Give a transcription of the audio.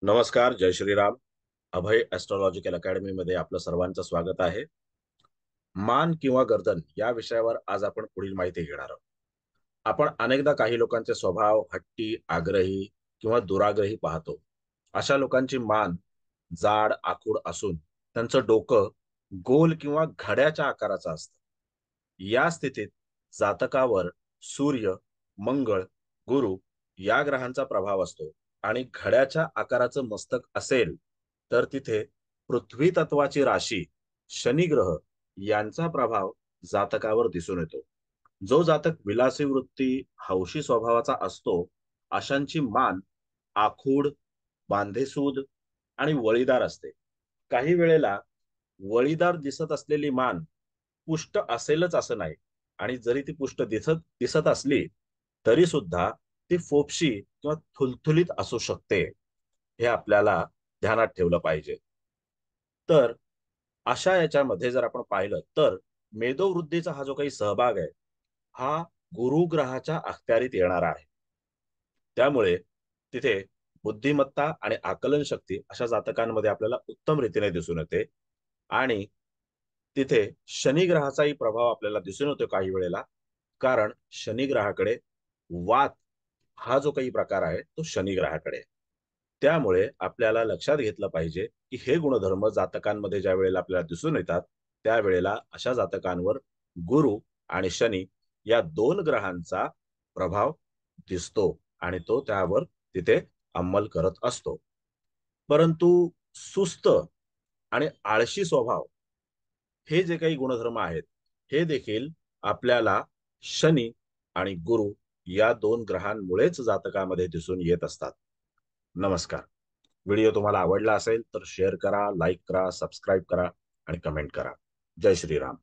नमस्कार, जय श्रीराम. अभय ॲस्ट्रोलॉजिकल अकॅडमीमध्ये आपलं सर्वांचं स्वागत आहे. मान किंवा गर्दन या विषयावर आज आपण पुढील माहिती घेणार आहोत. आपण अनेकदा काही लोकांचे स्वभाव हट्टी, आग्रही किंवा दुराग्रही पाहतो. अशा लोकांची मान जाड, आखूड असून त्यांचं डोकं गोल किंवा घड्याच्या आकाराचं असतं. या स्थितीत जातकावर सूर्य, मंगळ, गुरु या ग्रहांचा प्रभाव असतो आणि घड्याच्या आकाराचं मस्तक असेल, तर तिथे पृथ्वी तत्वाची राशी, शनी ग्रह यांचा प्रभाव जातकावर दिसून येतो. जो जातक विलासी वृत्ती, हौशी स्वभावाचा असतो, अशांची मान आखूड, बांधेसूद आणि वळीदार असते. काही वेळेला वळीदार दिसत असलेली मान पुष्ट असेलच असं नाही आणि जरी ती पुष्ट दिसत दिसत असली, तरी सुद्धा ती फोपशी किंवा थुलथुलीत असू शकते. हे आपल्याला ध्यानात ठेवलं पाहिजे. तर अशा याच्यामध्ये जर आपण पाहिलं तर मेदोवृद्धीचा हा जो काही सहभाग आहे, हा गुरुग्रहाच्या अखत्यारीत येणारा आहे. त्यामुळे तिथे बुद्धिमत्ता आणि आकलन शक्ती अशा जातकांमध्ये आपल्याला उत्तम रीतीने दिसून येते आणि तिथे शनी ग्रहाचाही प्रभाव आपल्याला दिसून येतो काही वेळेला. कारण शनी ग्रहाकडे वात हा जो काही प्रकार आहे तो शनी ग्रहाकडे आहे. त्यामुळे आपल्याला लक्षात घेतलं पाहिजे की हे गुणधर्म जातकांमध्ये ज्या वेळेला आपल्याला दिसून येतात, त्यावेळेला अशा जातकांवर गुरु आणि शनी या दोन ग्रहांचा प्रभाव दिसतो आणि तो त्यावर तिथे अंमल करत असतो. परंतु सुस्त आणि आळशी स्वभाव हे जे काही गुणधर्म आहेत, हे देखील आपल्याला शनी आणि गुरु या दोन ग्रहांमुळेच जातकामध्ये दिसून येत असतात. नमस्कार. व्हिडिओ तुम्हाला आवडला असेल तर शेअर करा, लाईक करा, सबस्क्राईब करा आणि कमेंट करा. जय श्रीराम.